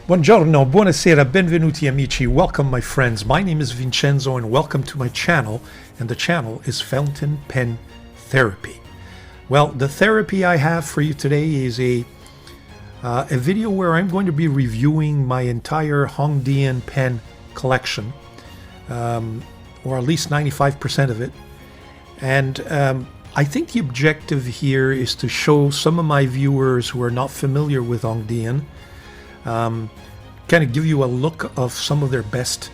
Buongiorno, buonasera, benvenuti amici. Welcome, my friends. My name is Vincenzo and welcome to my channel. And the channel is Fountain Pen Therapy. Well, the therapy I have for you today is a video where I'm going to be reviewing my entire Hongdian pen collection, or at least 95% of it. And I think the objective here is to show some of my viewers who are not familiar with Hongdian, kind of give you a look of some of their best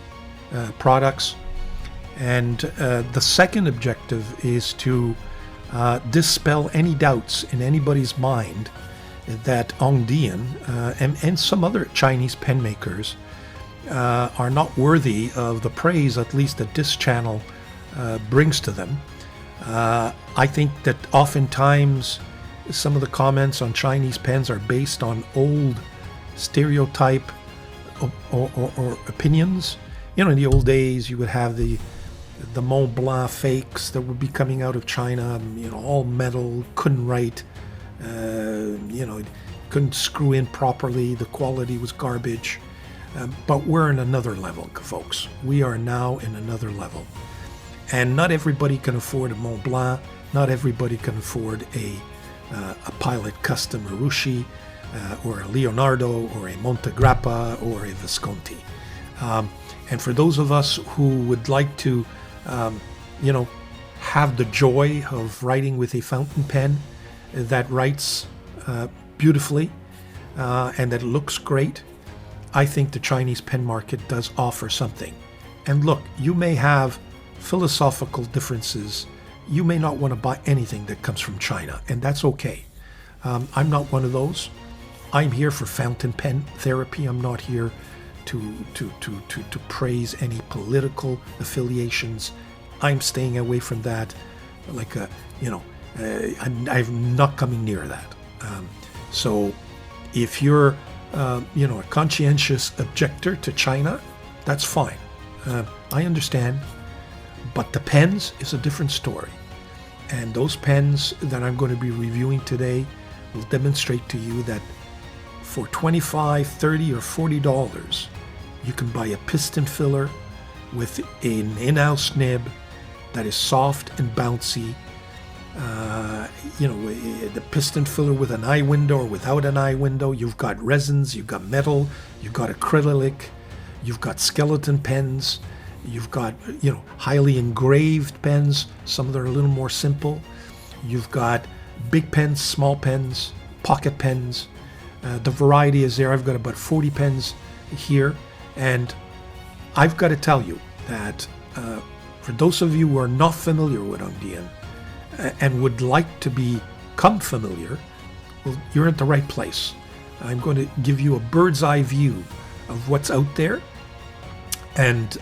products. And the second objective is to dispel any doubts in anybody's mind that Hongdian and some other Chinese pen makers are not worthy of the praise, at least that this channel brings to them. I think that oftentimes some of the comments on Chinese pens are based on old stereotype or opinions. You know, in the old days, you would have the Mont Blanc fakes that would be coming out of China, you know, all metal, couldn't write, couldn't screw in properly, the quality was garbage. But we're in another level, folks. We are now in another level. And not everybody can afford a Mont Blanc, not everybody can afford a Pilot Custom Urushi, or a Leonardo, or a Montegrappa, or a Visconti. And for those of us who would like to, have the joy of writing with a fountain pen that writes beautifully and that looks great, I think the Chinese pen market does offer something. And look, you may have philosophical differences. You may not want to buy anything that comes from China, and that's okay. I'm not one of those. I'm here for fountain pen therapy. I'm not here to praise any political affiliations. I'm staying away from that. I'm not coming near that. So if you're, a conscientious objector to China, that's fine. I understand. But the pens is a different story. And those pens that I'm going to be reviewing today will demonstrate to you that for $25, $30, or $40, you can buy a piston filler with an in-house nib that is soft and bouncy. The piston filler with an eye window or without an eye window. You've got resins, you've got metal, you've got acrylic, you've got skeleton pens, you've got, highly engraved pens. Some of them are a little more simple. You've got big pens, small pens, pocket pens. The variety is there. I've got about 40 pens here. And I've got to tell you that for those of you who are not familiar with Hongdian and would like to become familiar, well, you're at the right place. I'm going to give you a bird's eye view of what's out there. And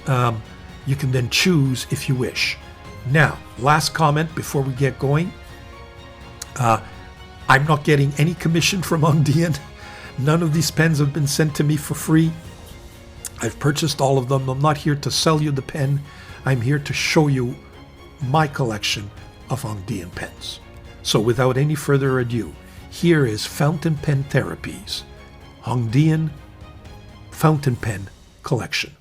you can then choose if you wish. Now, last comment before we get going. I'm not getting any commission from Hongdian. None of these pens have been sent to me for free. I've purchased all of them. I'm not here to sell you the pen. I'm here to show you my collection of Hongdian pens. So without any further ado, here is Fountain Pen Therapy's Hongdian Fountain Pen Collection.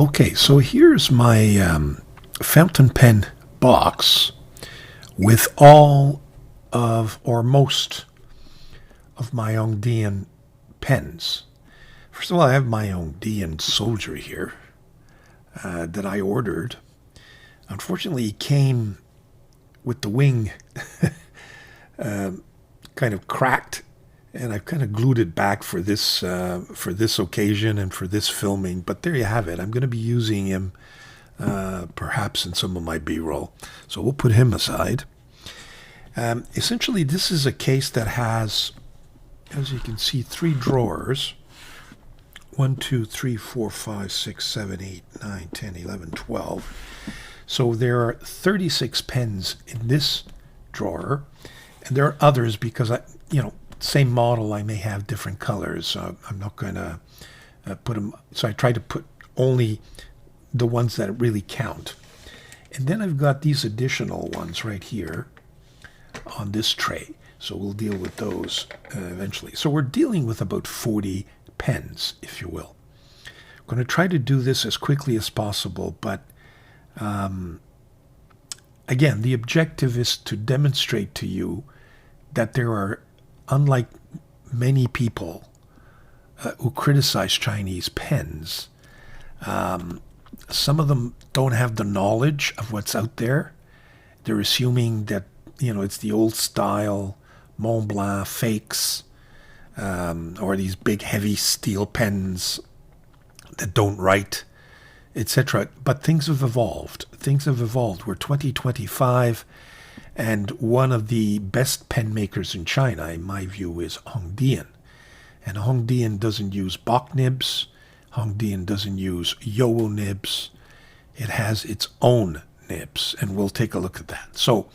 Okay, so here's my fountain pen box with all of, or most of my Hongdian pens. First of all, I have my Hongdian soldier here that I ordered. Unfortunately, he came with the wing kind of cracked, and I've kind of glued it back for this occasion and for this filming. But there you have it. I'm going to be using him perhaps in some of my B-roll. So we'll put him aside. Essentially, this is a case that has, as you can see, 3 drawers. 1, 2, 3, 4, 5, 6, 7, 8, 9, 10, 11, 12. So there are 36 pens in this drawer, and there are others because same model, I may have different colors. So I'm not going to put them. So I try to put only the ones that really count. And then I've got these additional ones right here on this tray. So we'll deal with those eventually. So we're dealing with about 40 pens, if you will. I'm going to try to do this as quickly as possible, but again, the objective is to demonstrate to you that there are, unlike many people who criticize Chinese pens, some of them don't have the knowledge of what's out there. They're assuming that, it's the old style Mont Blanc fakes, or these big heavy steel pens that don't write, etc. But things have evolved. We're 2025, and one of the best pen makers in China, in my view, is Hongdian. And Hongdian doesn't use Bock nibs. Hongdian doesn't use Yowo nibs. It has its own nibs, and we'll take a look at that. So,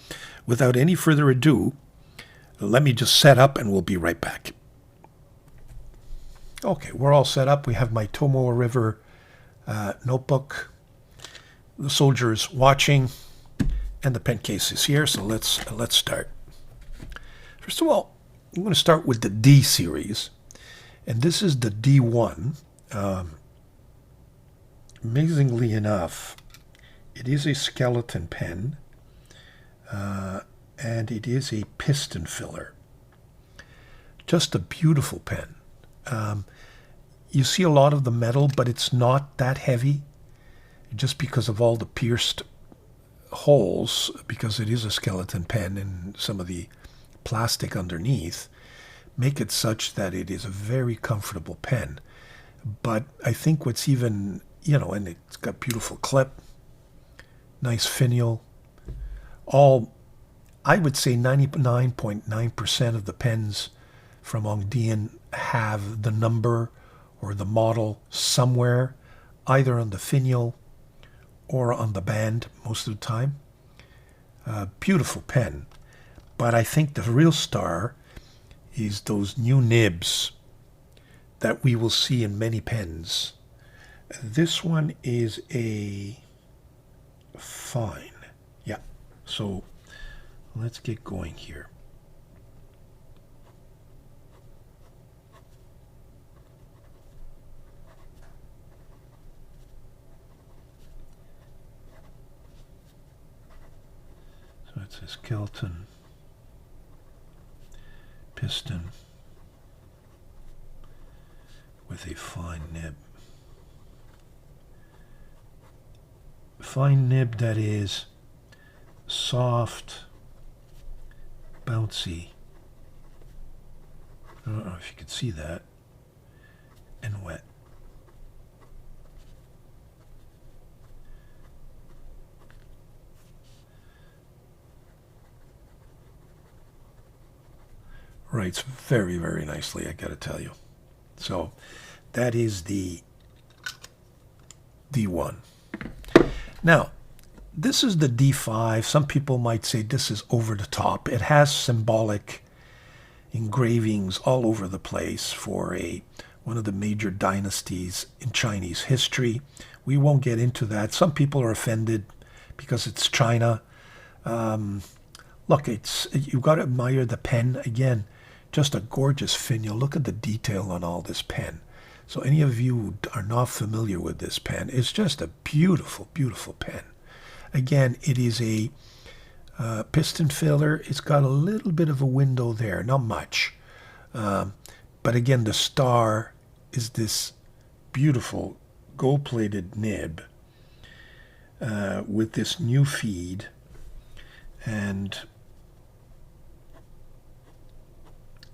without any further ado, let me just set up and we'll be right back. Okay, we're all set up. We have my Tomoe River notebook. The soldier is watching, and the pen case is here. So let's start. First of all, I'm going to start with the D series, and this is the D1. Amazingly enough, it is a skeleton pen, and it is a piston filler. Just a beautiful pen. You see a lot of the metal, but it's not that heavy, just because of all the pierced holes, because it is a skeleton pen and some of the plastic underneath make it such that it is a very comfortable pen. But I think what's even, and it's got beautiful clip, nice finial, all, I would say 99.9% of the pens from Hongdian have the number or the model somewhere, either on the finial or on the band most of the time. Beautiful pen. But I think the real star is those new nibs that we will see in many pens. This one is a fine. Yeah. So let's get going here. So it's a skeleton piston with a fine nib. Fine nib that is soft, bouncy. I don't know if you can see that. And wet. Writes very, very nicely, I gotta tell you. So that is the D1. Now, this is the D5. Some people might say this is over the top. It has symbolic engravings all over the place for one of the major dynasties in Chinese history. We won't get into that. Some people are offended because it's China. Look, you've got to admire the pen. Again, just a gorgeous finial. Look at the detail on all this pen. So any of you who are not familiar with this pen, it's just a beautiful, beautiful pen. Again, it is a piston filler. It's got a little bit of a window there, not much. But again, the star is this beautiful gold-plated nib with this new feed. And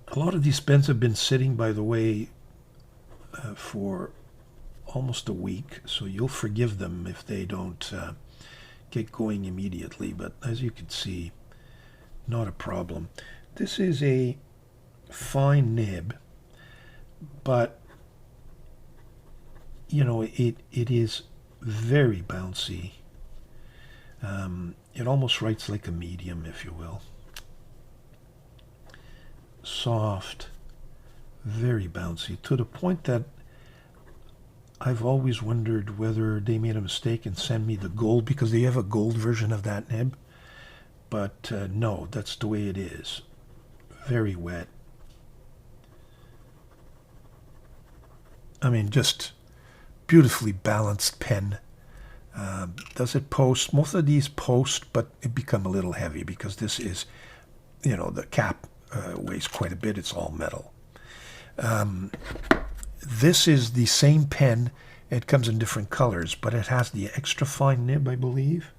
a lot of these pens have been sitting, by the way, for almost a week, so you'll forgive them if they don't get going immediately, but as you can see, not a problem. This is a fine nib, but you know, it is very bouncy. It almost writes like a medium, if you will. Soft, very bouncy, to the point that I've always wondered whether they made a mistake and sent me the gold, because they have a gold version of that nib. But no, that's the way it is. Very wet. I mean, just beautifully balanced pen. Does it post? Most of these post, but it become a little heavy because this is, you know, the cap weighs quite a bit. It's all metal. This is the same pen. It comes in different colors, but it has the extra fine nib, I believe.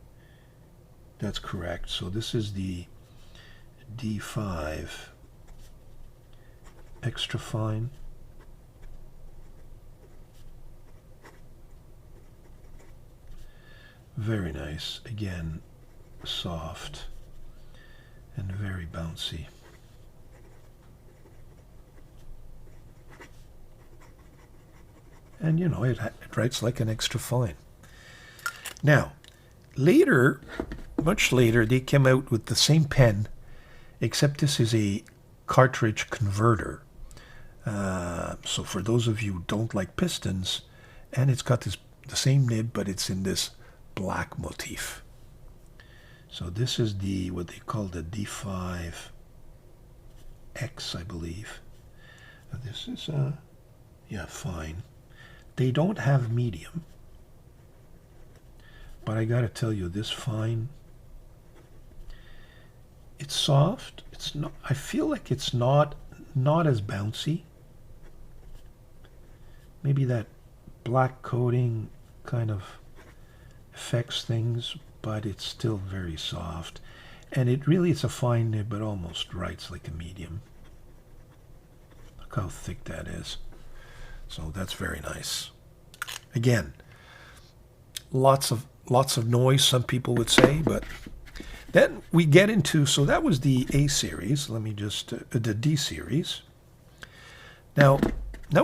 That's correct. So this is the D5 extra fine. Very nice. Again, soft and very bouncy. And you know, it writes like an extra fine. Now, later, much later, they came out with the same pen, except this is a cartridge converter. So for those of you who don't like pistons, and it's got the same nib, but it's in this black motif. So this is the what they call the D5X, I believe. This is yeah, fine. They don't have medium, but I gotta tell you, this fine, it's soft. It's not. I feel like it's not as bouncy. Maybe that black coating kind of affects things, but it's still very soft. And it really, it's a fine nib, but almost writes like a medium. Look how thick that is. So that's very nice. Again, lots of noise, some people would say, but then we get into, so that was the A series. Let me just, the D series. Now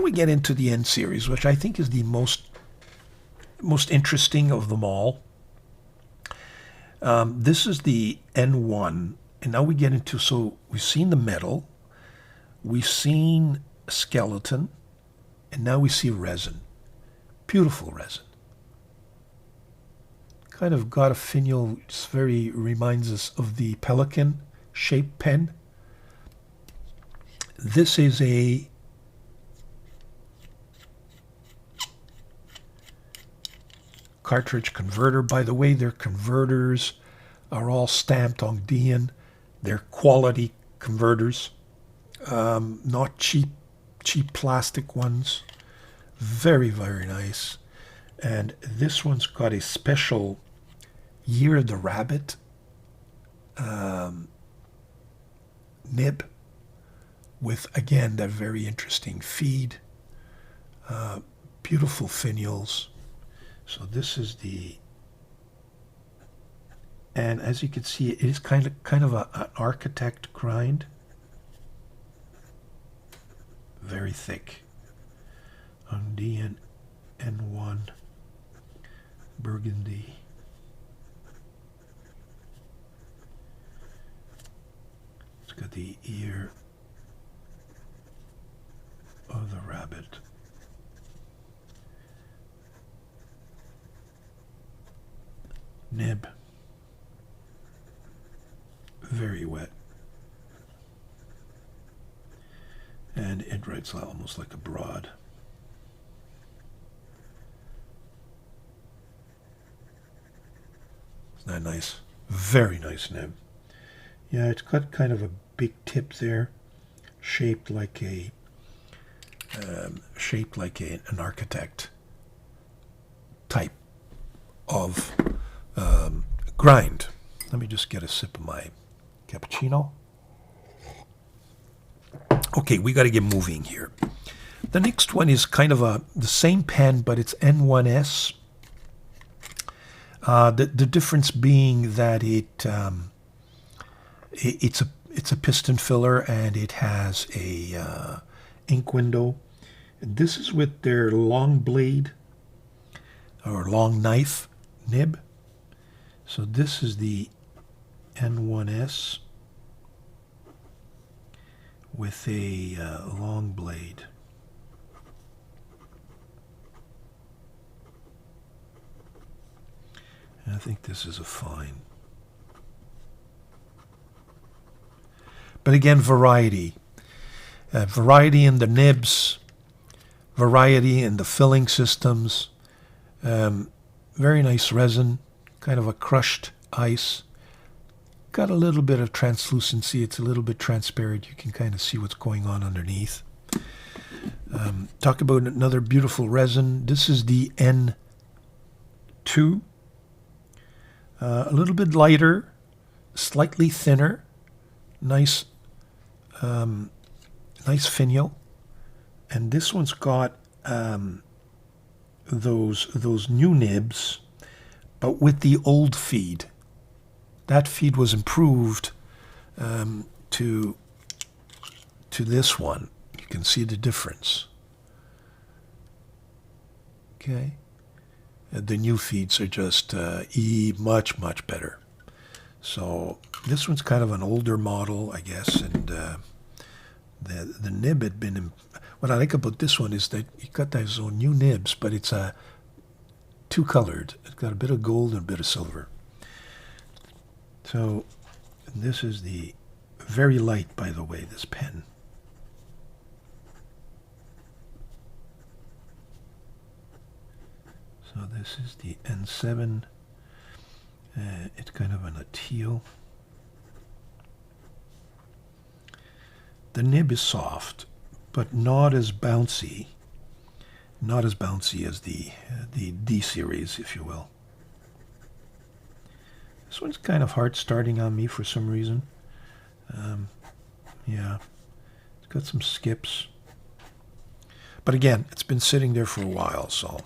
we get into the N series, which I think is the most interesting of them all. This is the N1, and now we get into, so we've seen the metal, we've seen skeleton, and now we see resin. Beautiful resin. Kind of got a finial, just very reminds us of the pelican shaped pen. This is a cartridge converter. By the way, their converters are all stamped Hongdian. They're quality converters, not cheap plastic ones. Very, very nice. And this one's got a special Year of the Rabbit nib with, again, that very interesting feed. Beautiful finials. So this is the, and as you can see, it is kind of an architect grind. Very thick. Hongdian N1 Burgundy. It's got the ear of the rabbit. Nib. Very wet. And it writes almost like a broad. Isn't that nice? Very nice nib. Yeah, it's got kind of a big tip there, shaped like an architect type of grind. Let me just get a sip of my cappuccino. Okay, we got to get moving here. The next one is kind of the same pen, but it's N1S. The difference being that it's a piston filler and it has a ink window. And this is with their long blade or long knife nib. So this is the N1S with a long blade. And I think this is a fine. But again, variety. Variety in the nibs, variety in the filling systems. Very nice resin, kind of a crushed ice. Got a little bit of translucency. It's a little bit transparent. You can kind of see what's going on underneath. Talk about another beautiful resin. This is the N2. A little bit lighter, slightly thinner. Nice, nice finial. And this one's got those new nibs, but with the old feed. That feed was improved to this one. You can see the difference. Okay. The new feeds are just much better. So this one's kind of an older model, I guess, and the nib had been. What I like about this one is that you got those own new nibs, but it's two-colored. It's got a bit of gold and a bit of silver. So this is the very light, by the way, this pen. So this is the N7. It's kind of a teal. The nib is soft, but not as bouncy. Not as bouncy as the D series, if you will. This one's kind of hard starting on me for some reason. Yeah, it's got some skips. But again, it's been sitting there for a while, so.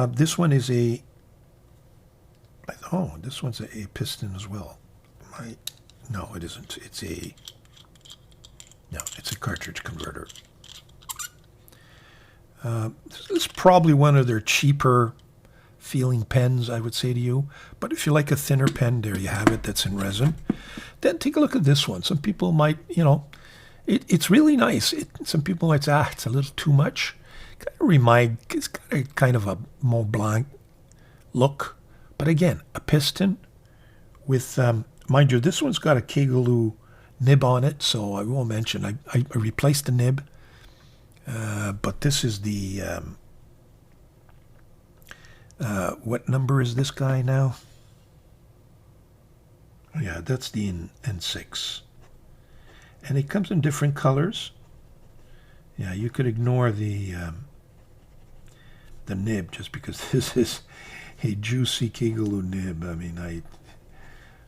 This one is this one's a piston as well. No, it isn't. It's a cartridge converter. This is probably one of their cheaper feeling pens, I would say to you. But if you like a thinner pen, there you have it. That's in resin. Then take a look at this one. Some people might, it's really nice. Some people might say, it's a little too much. It's got a kind of a Mont Blanc look. But again, a piston with, mind you, this one's got a Kegeloo nib on it, so I won't mention. I replaced the nib. But this is the, what number is this guy now? Oh, yeah, that's the N6. And it comes in different colors. Yeah, you could ignore the nib just because this is a juicy Kegeloo nib. I mean,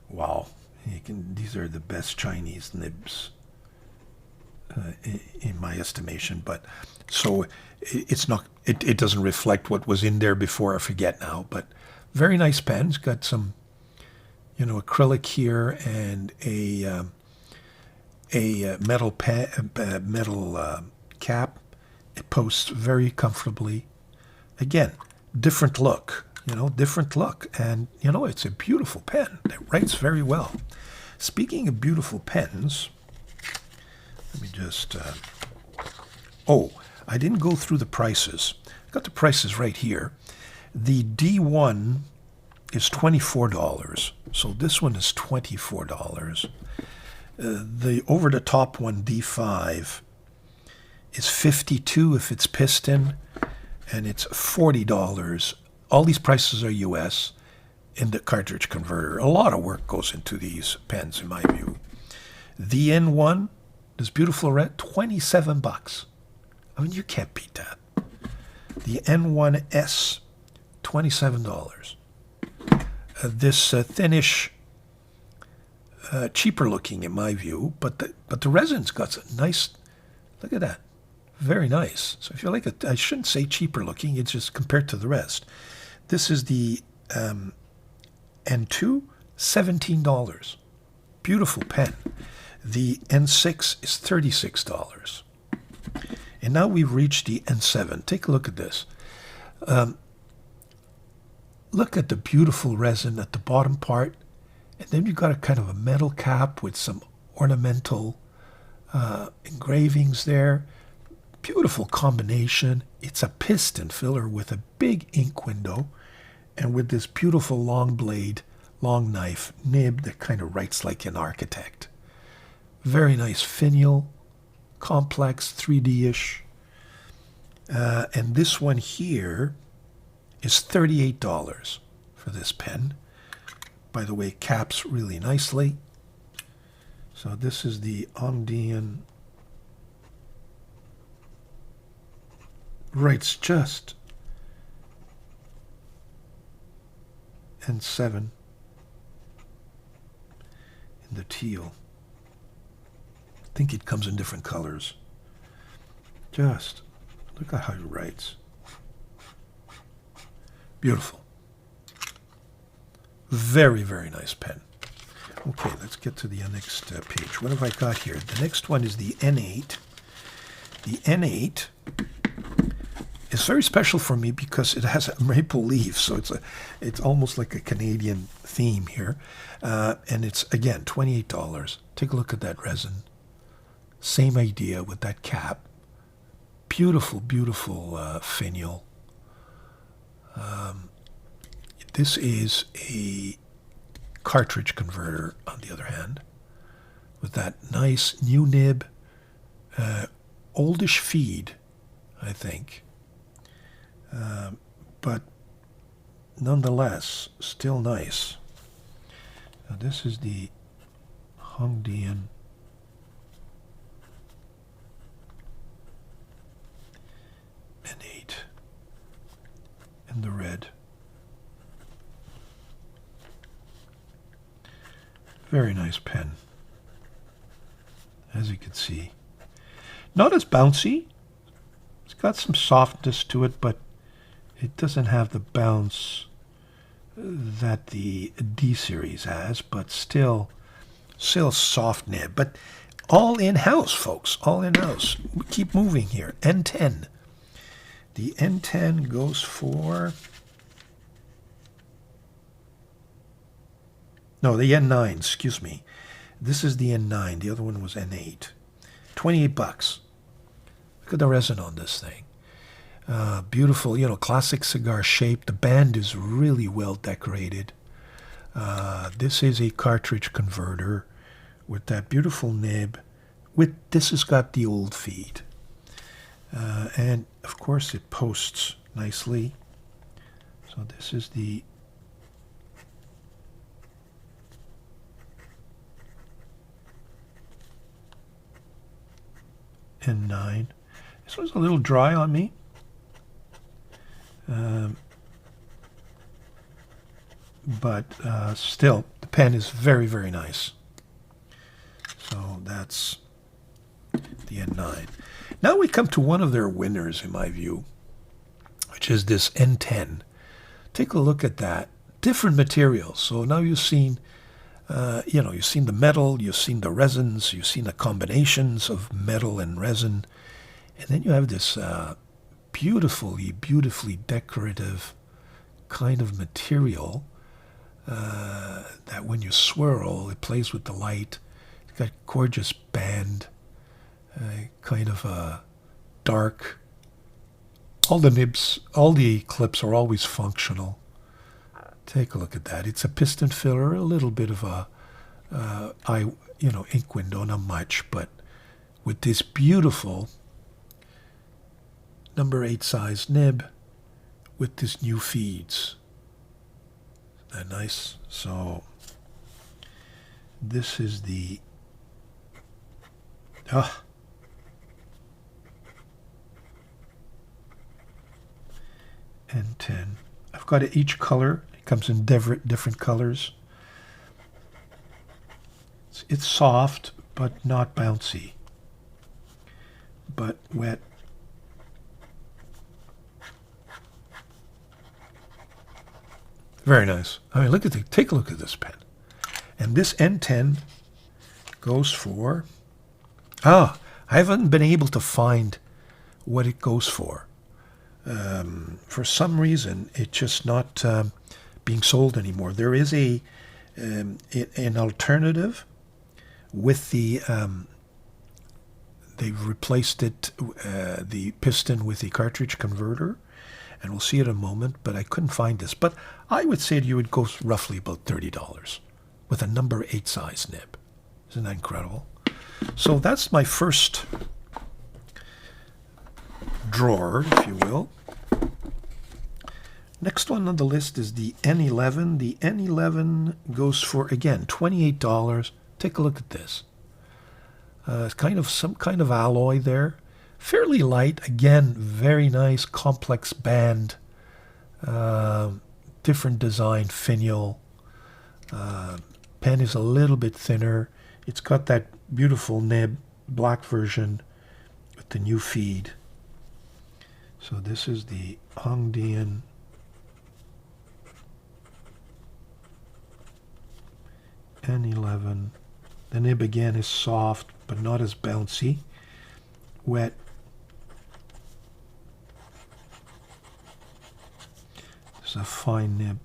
wow. These are the best Chinese nibs in my estimation. But so it's not. It doesn't reflect what was in there before. I forget now. But very nice pen. It's got some, acrylic here and a metal cap. It posts very comfortably. Again, different look. Different look. And, it's a beautiful pen. It writes very well. Speaking of beautiful pens, let me just... I didn't go through the prices. I got the prices right here. The D1 is $24. So this one is $24. The over-the-top one, D5, is $52 if it's piston, and it's $40. All these prices are US. in the cartridge converter. A lot of work goes into these pens, in my view. The N1, this beautiful red, 27 bucks. I mean, you can't beat that. The N1S, $27. This thinnish, cheaper looking in my view, but the resin's got a nice, look at that, very nice. So if you like it, I shouldn't say cheaper looking, it's just compared to the rest. This is the N2, $17. Beautiful pen. The N6 is $36. And now we've reached the N7. Take a look at this. Look at the beautiful resin at the bottom part. And then you've got a kind of a metal cap with some ornamental engravings there. Beautiful combination. It's a piston filler with a big ink window and with this beautiful long blade, long knife nib that kind of writes like an architect. Very nice finial, complex, 3D-ish. And this one here is $38 for this pen. By the way, caps really nicely. So this is the Hongdian. Writes just N7 in the teal. I think it comes in different colors. Just look at how he writes. Beautiful. Very, very nice pen. Okay, let's get to the next page. What have I got here? The next one is the N8. The N8 is very special for me because it has a maple leaf, so it's almost like a Canadian theme here. And it's, again, $28. Take a look at that resin. Same idea with that cap. Beautiful, beautiful finial. This is a cartridge converter, on the other hand, with that nice new nib, oldish feed, I think, but nonetheless still nice. Now this is the Hongdian N8 in the red. Very nice pen, as you can see. Not as bouncy. It's got some softness to it, but it doesn't have the bounce that the D series has, but still soft nib. But all in-house, folks, all in-house. We keep moving here. N10. The N10 goes for... No, the N9, excuse me. This is the N9. The other one was N8. 28 bucks. Look at the resin on this thing. Beautiful, classic cigar shape. The band is really well decorated. This is a cartridge converter with that beautiful nib. This has got the old feed. And, of course, it posts nicely. So this is the N9. This one's a little dry on me. But still, the pen is very, very nice. So that's the N9. Now we come to one of their winners, in my view, which is this N10. Take a look at that. Different materials. So now you've seen you've seen the metal, you've seen the resins, you've seen the combinations of metal and resin. And then you have this beautifully, beautifully decorative kind of material that when you swirl, it plays with the light. It's got gorgeous band, kind of a dark. All the nibs, all the clips are always functional. Take a look at that. It's a piston filler, a little bit of a ink window, not much, but with this beautiful number 8 size nib with this new feeds. that nice? So this is the N10. I've got it each color. It comes in different colors. It's soft, but not bouncy, but wet. Very nice. I mean, take a look at this pen. And this N10 goes for, I haven't been able to find what it goes for. For some reason, it's just not being sold anymore. There is an alternative with the, they've replaced it, the piston with the cartridge converter, and we'll see it in a moment, but I couldn't find this. But I would say you would go roughly about $30 with a number 8 size nib. Isn't that incredible? So that's my first drawer, if you will. Next one on the list is the N11. The N11 goes for, again, $28. Take a look at this. It's kind of some kind of alloy there. Fairly light. Again, very nice, complex band. Different design, finial. Pen is a little bit thinner. It's got that beautiful nib, black version with the new feed. So this is the Hongdian N11. The nib again is soft, but not as bouncy. Wet. It's a fine nib.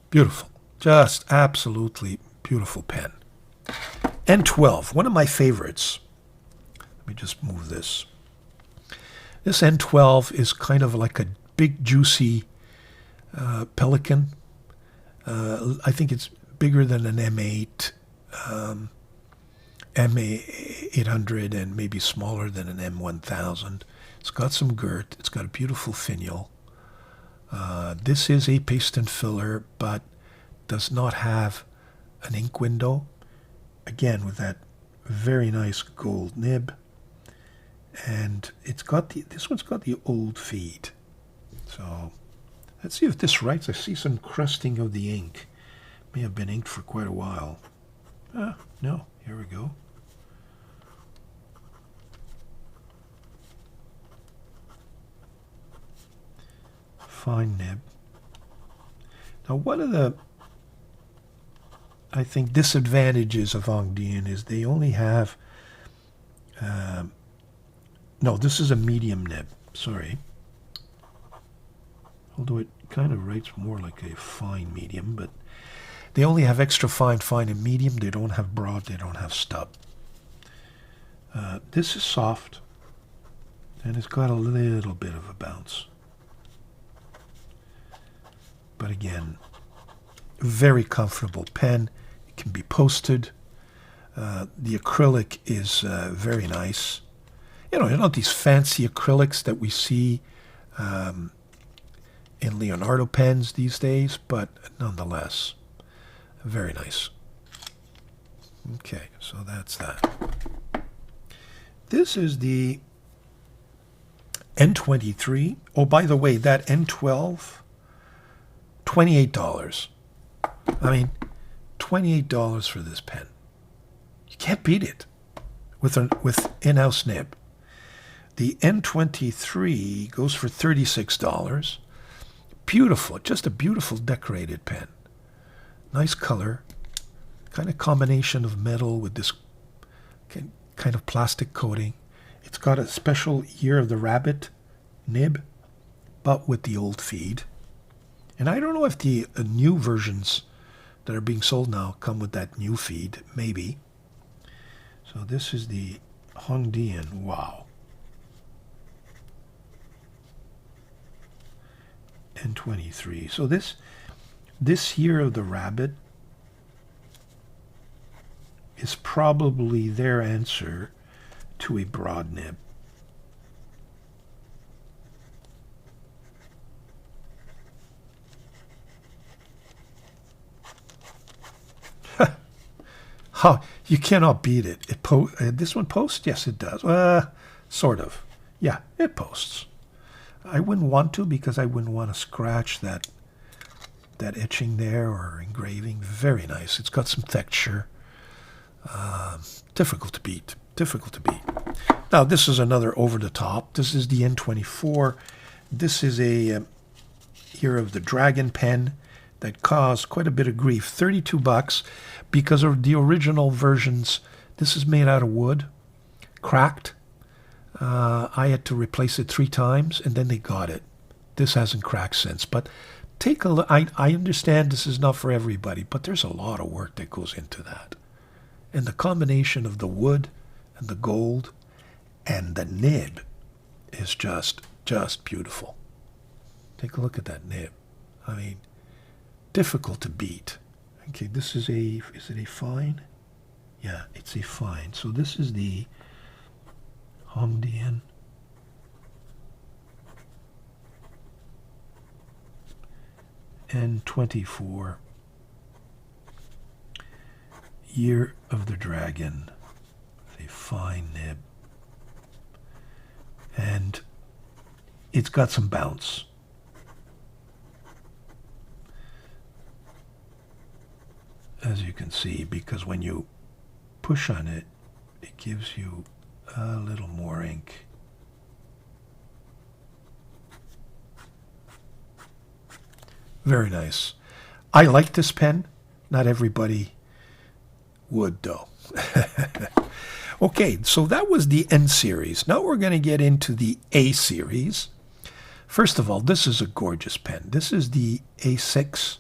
Beautiful. Just absolutely beautiful pen. N12, one of my favorites. Let me just move this. This N12 is kind of like a big, juicy pelican. I think it's bigger than an M8, M800, and maybe smaller than an M1000. It's got some girt. It's got a beautiful finial. This is a paste and filler, but does not have an ink window. Again, with that very nice gold nib. And it's got this one's got the old feed. So let's see if this writes. I see some crusting of the ink. May have been inked for quite a while. No, here we go. Fine nib. Now, one of the, I think, disadvantages of Hongdian is they only have, no, this is a medium nib, sorry. Although it kind of writes more like a fine medium, but they only have extra fine, fine, and medium. They don't have broad, they don't have stub. This is soft, and it's got a little bit of a bounce. But again, very comfortable pen. It can be posted. The acrylic is very nice. You know, not these fancy acrylics that we see in Leonardo pens these days, but nonetheless, very nice. Okay, so that's that. This is the N23. Oh, by the way, that N12, $28. I mean, $28 for this pen. You can't beat it with in-house nib. The N23 goes for $36. Beautiful, just a beautiful decorated pen. Nice color, kind of combination of metal with this kind of plastic coating. It's got a special Year of the Rabbit nib, but with the old feed. And I don't know if the new versions that are being sold now come with that new feed, maybe. So this is the Hongdian. Wow. N23. So this Year of the Rabbit is probably their answer to a broad nib. How you cannot beat it. This one posts? Yes, it does. Sort of. Yeah, it posts. I wouldn't want to because I wouldn't want to scratch that etching there or engraving. Very nice. It's got some texture. Difficult to beat. Difficult to beat. Now this is another over the top. This is the N24. This is a Year of the Dragon pen that caused quite a bit of grief. $32 because of the original versions. This is made out of wood, cracked. I had to replace it 3 times, and then they got it. This hasn't cracked since. But take a look. I understand this is not for everybody, but there's a lot of work that goes into that. And the combination of the wood and the gold and the nib is just beautiful. Take a look at that nib. I mean, difficult to beat. Okay, this is is it a fine? Yeah, it's a fine. So this is the Hongdian N24 Year of the Dragon. A fine nib. And it's got some bounce. As you can see, because when you push on it, it gives you a little more ink. Very nice. I like this pen. Not everybody would, though. Okay, so that was the N series. Now we're going to get into the A series. First of all, this is a gorgeous pen. This is the A6.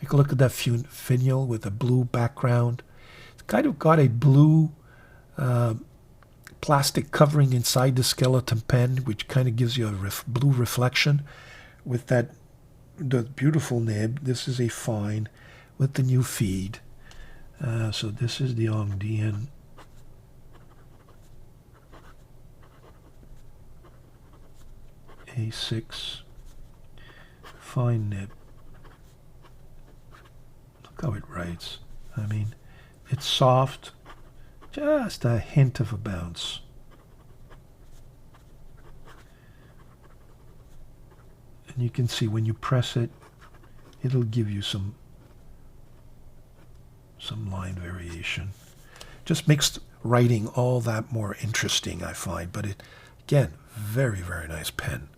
Take a look at that finial with a blue background. It's kind of got a blue plastic covering inside the skeleton pen, which kind of gives you a blue reflection with the beautiful nib. This is a fine with the new feed. So this is the Hongdian A6 fine nib. Look how it writes. I mean, it's soft, just a hint of a bounce. And you can see when you press it, it'll give you some line variation. Just makes writing all that more interesting, I find. But it, again, very, very nice pen.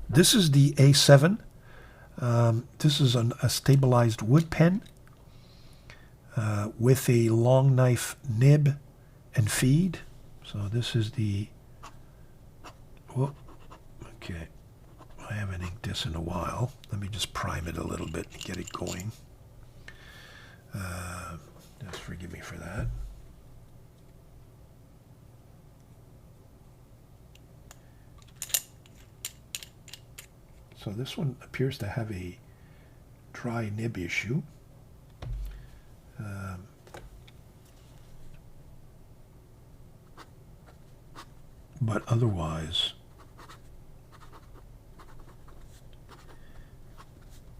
This is the A7. This is a stabilized wood pen with a long knife nib and feed. So this is the, whoop, okay, I haven't inked this in a while. Let me just prime it a little bit and get it going. Just forgive me for that. So this one appears to have a dry nib issue. But otherwise,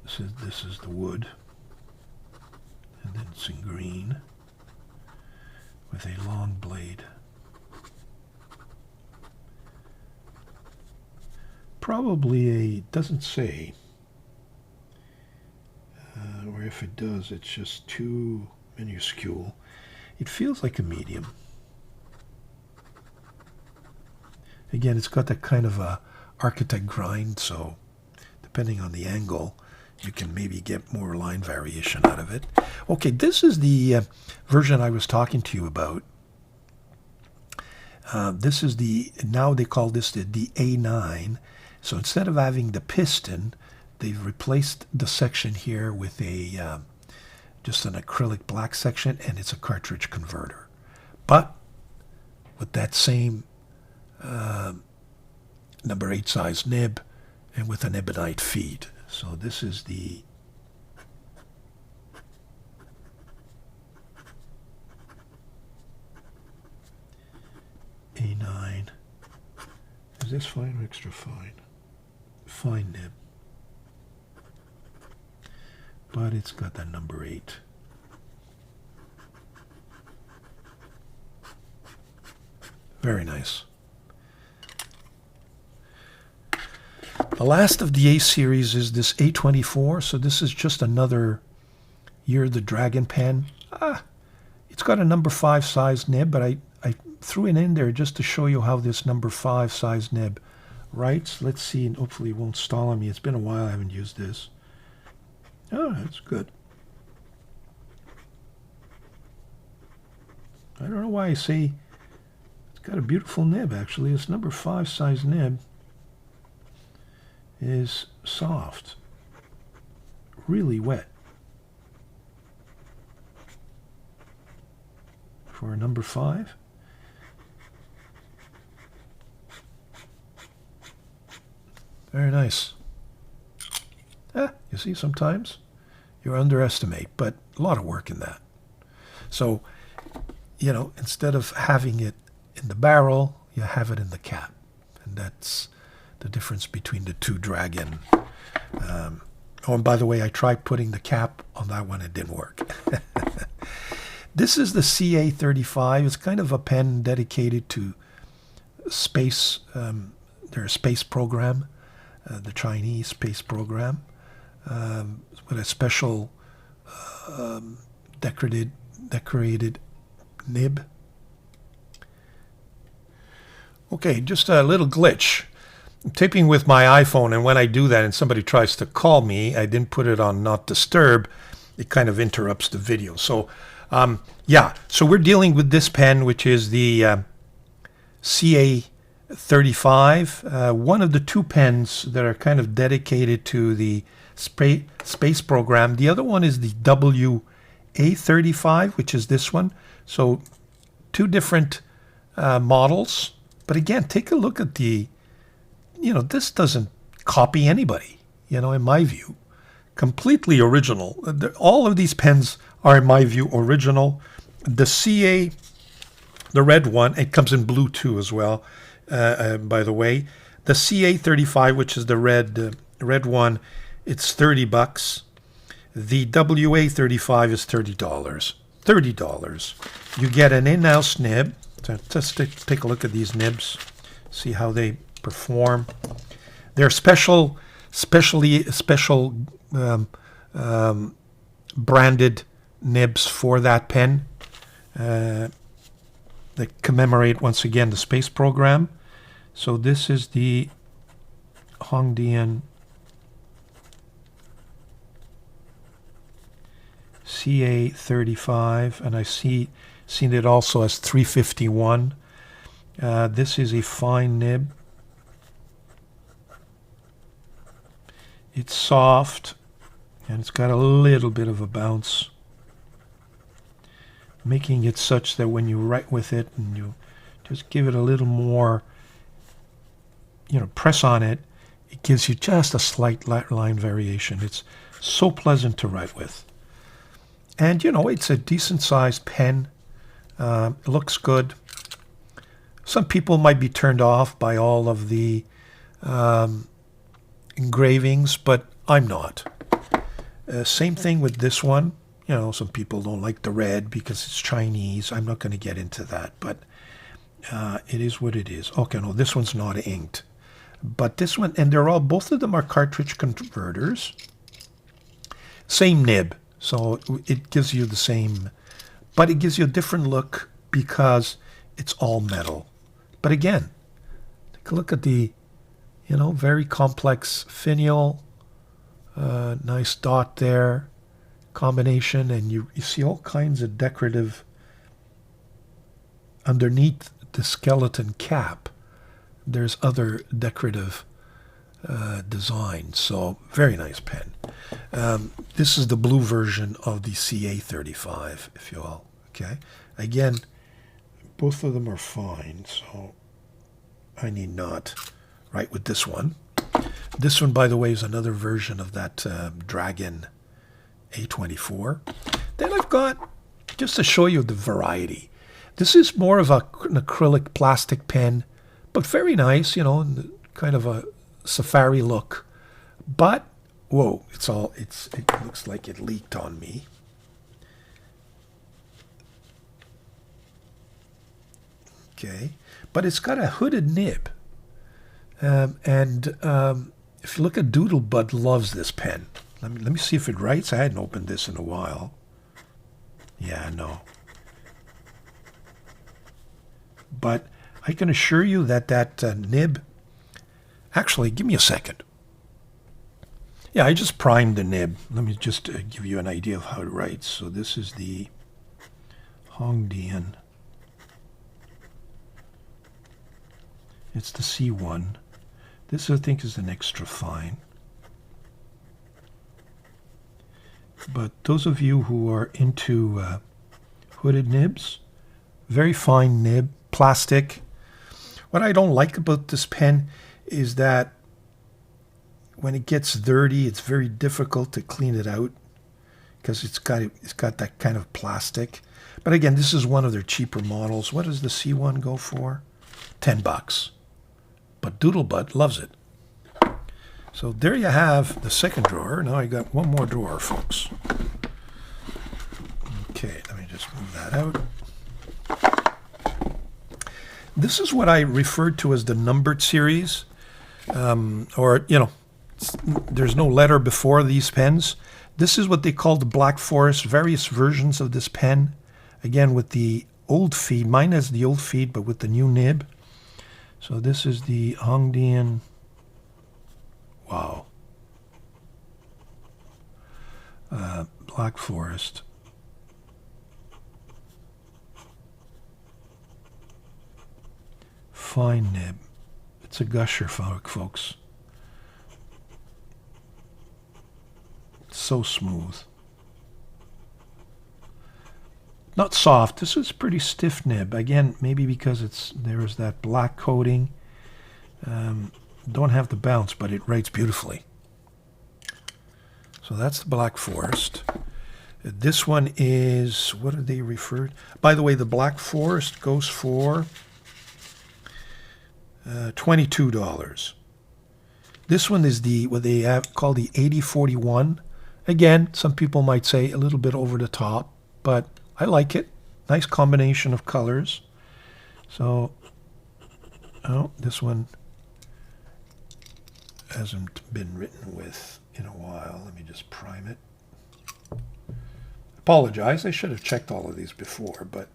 this is the wood, and then it's in green with a long blade. Probably a, doesn't say, or if it does, it's just too minuscule. It feels like a medium. Again, it's got that kind of a architect grind, so depending on the angle, you can maybe get more line variation out of it. Okay, this is the version I was talking to you about. This is the, now they call this the A9. So instead of having the piston, they've replaced the section here with a just an acrylic black section, and it's a cartridge converter. But with that same number 8 size nib and with an ebonite feed. So this is the A9. Is this fine or extra fine? Fine nib. But it's got that number 8. Very nice. The last of the A series is this A24. So this is just another Year of the Dragon pen. It's got a number 5 size nib, but I threw it in there just to show you how this number 5 size nib writes. Let's see, and hopefully it won't stall on me. It's been a while I haven't used this. Oh, that's good. I don't know why I say it's got a beautiful nib, actually. This number 5 size nib is soft, really wet. For a number 5. Very nice. You see, sometimes you underestimate, but a lot of work in that. So, you know, instead of having it in the barrel, you have it in the cap. And that's the difference between the two Dragon. Oh, and by the way, I tried putting the cap on that one. It didn't work. This is the CA35. It's kind of a pen dedicated to space, their space program, the Chinese space program, with a special decorated nib. Okay, just a little glitch. I'm taping with my iPhone, and when I do that and somebody tries to call me, I didn't put it on Not Disturb. It kind of interrupts the video. So, yeah, so we're dealing with this pen, which is the CA35, one of the two pens that are kind of dedicated to the space program. The other one is the WA35, which is this one. So two different models. But again, take a look at the, you know, this doesn't copy anybody, you know, in my view. Completely original. All of these pens are, in my view, original. The CA, the red one, it comes in blue too as well, by the way. The CA35, which is the red one, it's $30. The WA35 is $30. $30. You get an in-house nib. So just take a look at these nibs, see how they perform. They're special branded nibs for that pen. They commemorate once again the space program. So this is the Hongdian CA35, and I seen it also as 351. This is a fine nib. It's soft, and it's got a little bit of a bounce, making it such that when you write with it and you just give it a little more, you know, press on it, it gives you just a slight line variation. It's so pleasant to write with. And, you know, it's a decent sized pen. It looks good. Some people might be turned off by all of the engravings, but I'm not. Same thing with this one. You know, some people don't like the red because it's Chinese. I'm not going to get into that, but it is what it is. Okay, no, this one's not inked. But this one, and both of them are cartridge converters. Same nib, so it gives you the same, but it gives you a different look because it's all metal. But again, take a look at the, you know, very complex finial, nice dot there, combination, and you see all kinds of decorative underneath the skeleton cap. There's other decorative design. So very nice pen. This is the blue version of the CA35, if you will. Okay. Again, both of them are fine, so I need not write with this one. This one, by the way, is another version of that Dragon A24. Then I've got, just to show you the variety, this is more of an acrylic plastic pen, but very nice, you know, kind of a safari look. But, whoa, it looks like it leaked on me. Okay, but it's got a hooded nib. If you look at Doodlebud loves this pen. Let me see if it writes. I hadn't opened this in a while. Yeah, no. But I can assure you that nib... Actually, give me a second. Yeah, I just primed the nib. Let me just give you an idea of how it writes. So this is the Hongdian. It's the C1. This, I think, is an extra fine. But those of you who are into hooded nibs, very fine nib, plastic. What I don't like about this pen is that when it gets dirty, it's very difficult to clean it out because it's got that kind of plastic. But again, this is one of their cheaper models. What does the C1 go for? $10. But Doodlebud loves it. So there you have the second drawer. Now I got one more drawer, folks. Okay, let me just move that out. This is what I referred to as the numbered series. Or, you know, there's no letter before these pens. This is what they call the Black Forest, various versions of this pen. Again, with the old feed. Mine has the old feed, but with the new nib. So this is the Hongdian. Wow. Black Forest. Fine nib. It's a gusher, folks. So smooth. Not soft. This is pretty stiff nib. Again, maybe because there's that black coating. Don't have the bounce, but it writes beautifully. So that's the Black Forest. This one is, what are they referred? By the way, the Black Forest goes for $22. This one is what they have called the 8041. Again, some people might say a little bit over the top, but I like it. Nice combination of colors. So, oh, this one hasn't been written with in a while. Let me just prime it. Apologize, I should have checked all of these before, but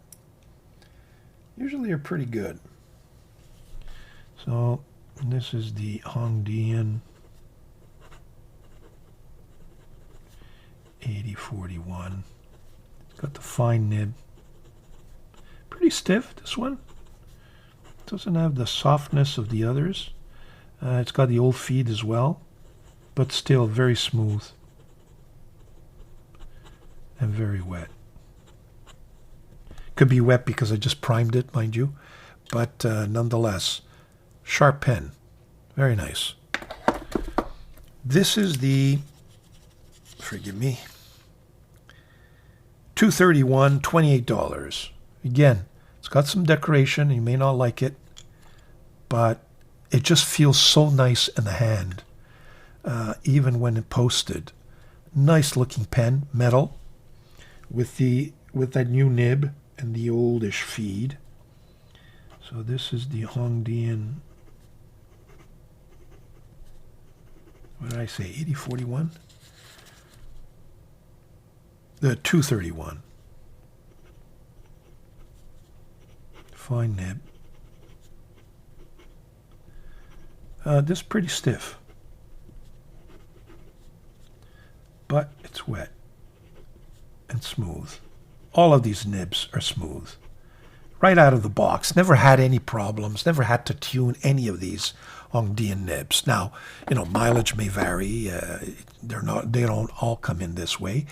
usually they're pretty good. So this is the Hongdian 8041. It's got the fine nib. Pretty stiff, this one. Doesn't have the softness of the others. It's got the old feed as well, but still very smooth and very wet. Could be wet because I just primed it, mind you, but nonetheless, sharp pen. Very nice. This is the, forgive me, 231, $28. Again, it's got some decoration. You may not like it, but it just feels so nice in the hand, even when it posted. Nice looking pen, metal, with that new nib and the oldish feed. So this is the Hongdian. What did I say? 8041. The 231. Fine nib. This is pretty stiff, but it's wet and smooth. All of these nibs are smooth. Right out of the box. Never had any problems. Never had to tune any of these Hongdian nibs. Now, you know, mileage may vary. They don't all come in this way.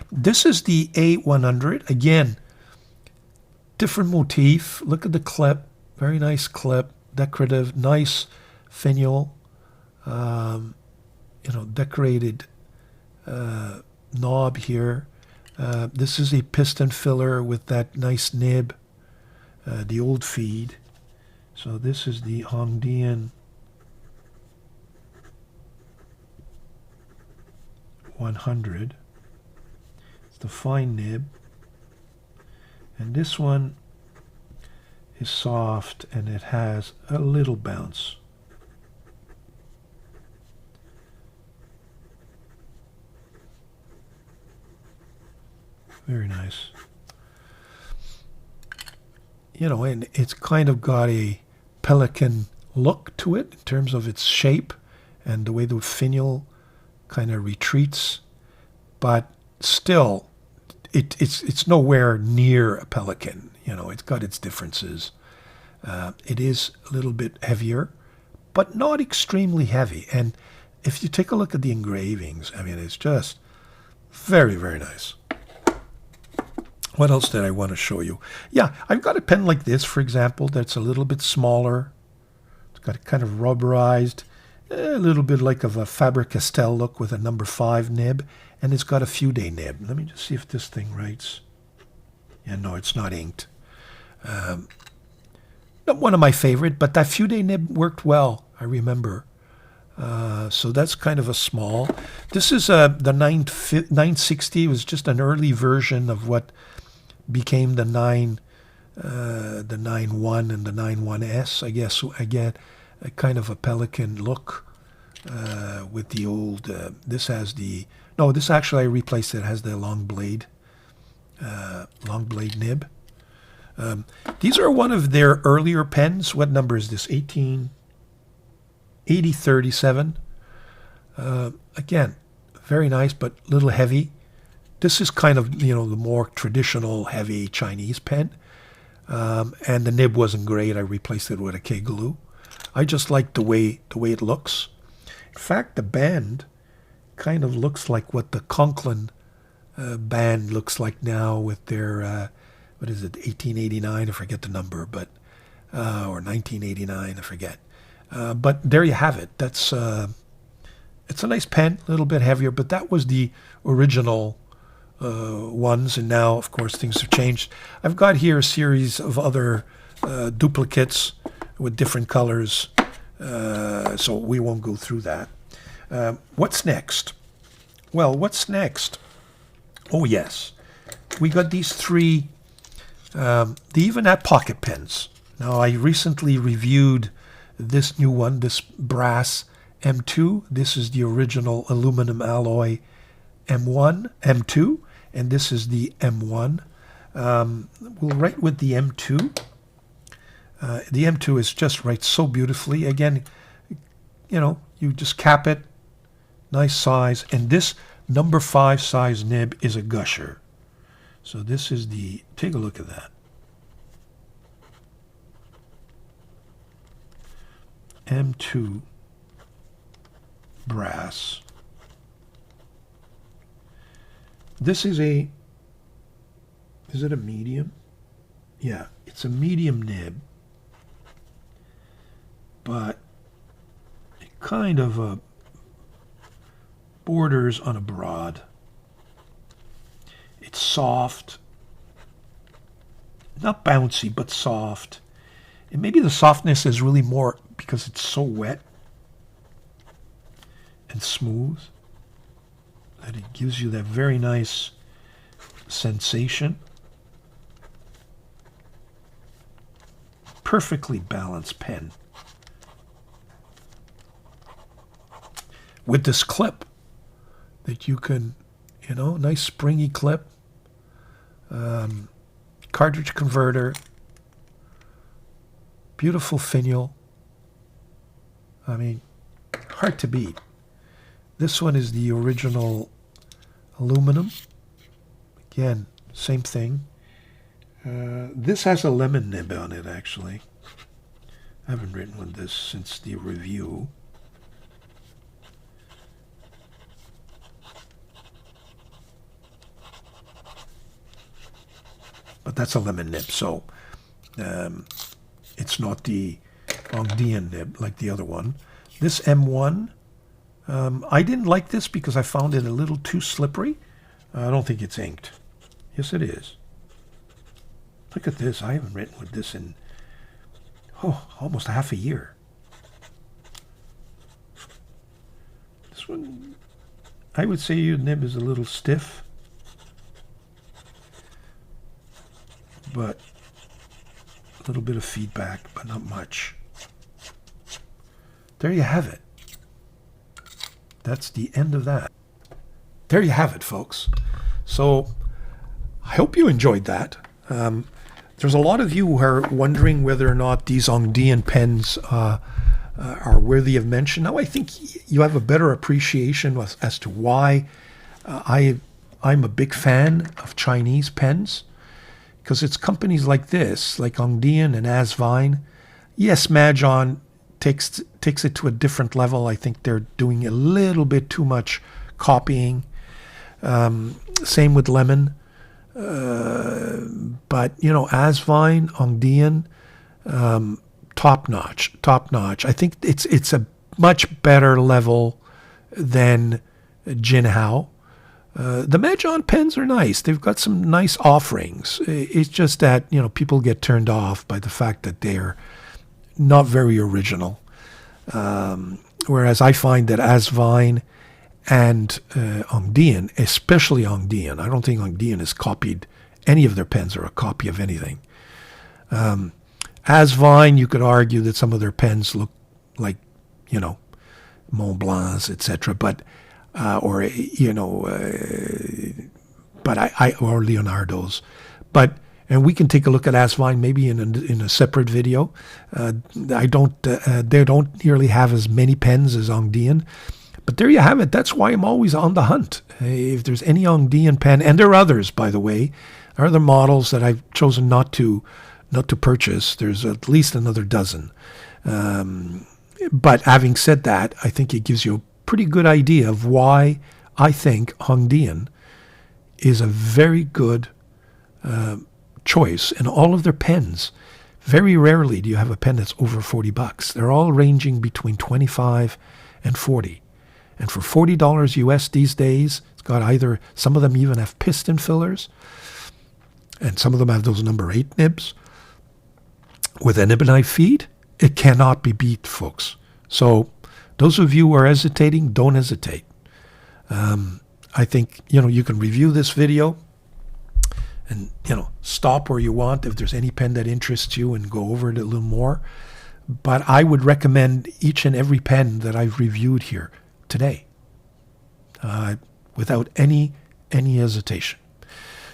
This is the A100. Again, different motif. Look at the clip. Very nice clip. Decorative. Nice finial. Decorated knob here. This is a piston filler with that nice nib. The old feed. So this is the Hongdian 100. It's the fine nib. And this one is soft and it has a little bounce. Very nice. You know, and it's kind of got a pelican look to it in terms of its shape and the way the finial kind of retreats, but still it's nowhere near a pelican. You know, it's got its differences. It is a little bit heavier, but not extremely heavy. And if you take a look at the engravings, I mean, it's just very, very nice. What else did I want to show you? Yeah, I've got a pen like this, for example, that's a little bit smaller. It's got a kind of rubberized, a little bit like of a Faber-Castell look with a number 5 nib, and it's got a few-day nib. Let me just see if this thing writes. Yeah, no, it's not inked. Not one of my favorite, but that few-day nib worked well, I remember. So that's kind of a small. This is the 960. It was just an early version of what became the 9.1 and the 9.1S. I guess I get a kind of a pelican look with the old. This has the this actually I replaced it. It has the long blade nib. These are one of their earlier pens. What number is this? 8037. Again, very nice, but a little heavy. This is kind of, you know, the more traditional heavy Chinese pen. And the nib wasn't great. I replaced it with a K-glue. I just like the way it looks. In fact, the band kind of looks like what the Conklin band looks like now with their, what is it, 1889? I forget the number, but or 1989, I forget. But there you have it. That's it's a nice pen, a little bit heavier, but that was the original ones, and now, of course, things have changed. I've got here a series of other duplicates with different colors, so we won't go through that. What's next? Well, what's next? Oh, yes. We got these three, they even had pocket pens. Now, I recently reviewed this new one, this brass M2. This is the original aluminum alloy M2, and this is the M1. We'll write with the M2. The M2 is just writes so beautifully. Again, you know, you just cap it, nice size, and this number 5 size nib is a gusher. So this is the, take a look at that. M2 brass. This is a, is it a medium? Yeah, it's a medium nib, but it kind of borders on a broad. It's soft, not bouncy, but soft. And maybe the softness is really more because it's so wet and smooth that it gives you that very nice sensation. Perfectly balanced pen. With this clip that you can, you know, nice springy clip, cartridge converter, beautiful finial. I mean, hard to beat. This one is the original aluminum. Again, same thing. This has a lemon nib on it, actually. I haven't written with this since the review. But that's a lemon nib, so it's not the Hongdian nib like the other one. This M1, I didn't like this because I found it a little too slippery. I don't think it's inked. Yes, it is. Look at this. I haven't written with this in, almost half a year. This one, I would say your nib is a little stiff. But A little bit of feedback, but not much. There you have it. That's the end of that. There you have it, folks. So I hope you enjoyed that. There's a lot of you who are wondering whether or not these Hongdian pens are worthy of mention. Now, I think you have a better appreciation as to why I'm a big fan of Chinese pens, because it's companies like this, like Hongdian and Asvine. Yes, Majon takes it to a different level. I think they're doing a little bit too much copying. Same with Lemon. But, you know, Asvine, Hongdian, top notch. I think it's a much better level than Jinhao. The Majon pens are nice. They've got some nice offerings. It's just that, you know, people get turned off by the fact that they're not very original. Whereas I find that Asvine and Hongdian, especially Hongdian, I don't think Hongdian has copied any of their pens or a copy of anything. Asvine, you could argue that some of their pens look like, you know, Mont Blancs, etc. But or you know, but or Leonardo's, but. And we can take a look at Asvine maybe in a separate video. They don't nearly have as many pens as Hongdian. But there you have it. That's why I'm always on the hunt. If there's any Hongdian pen, and there are others, by the way, there are other models that I've chosen not to purchase. There's at least another dozen. But having said that, I think it gives you a pretty good idea of why I think Hongdian is a very good choice in all of their pens. Very rarely do you have a pen that's over $40. They're all ranging between 25 and 40. And for $40 US these days, it's got either, some of them even have piston fillers, and some of them have those number 8 nibs with an ebonite feed. It cannot be beat, folks. So those of you who are hesitating, don't hesitate. I think, you know, you can review this video and, you know, stop where you want if there's any pen that interests you and go over it a little more. But I would recommend each and every pen that I've reviewed here today, without any hesitation.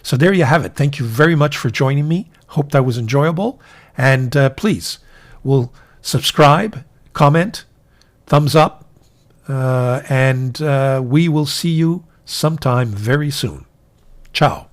So there you have it. Thank you very much for joining me. Hope that was enjoyable. And please, we'll subscribe, comment, thumbs up, and we will see you sometime very soon. Ciao.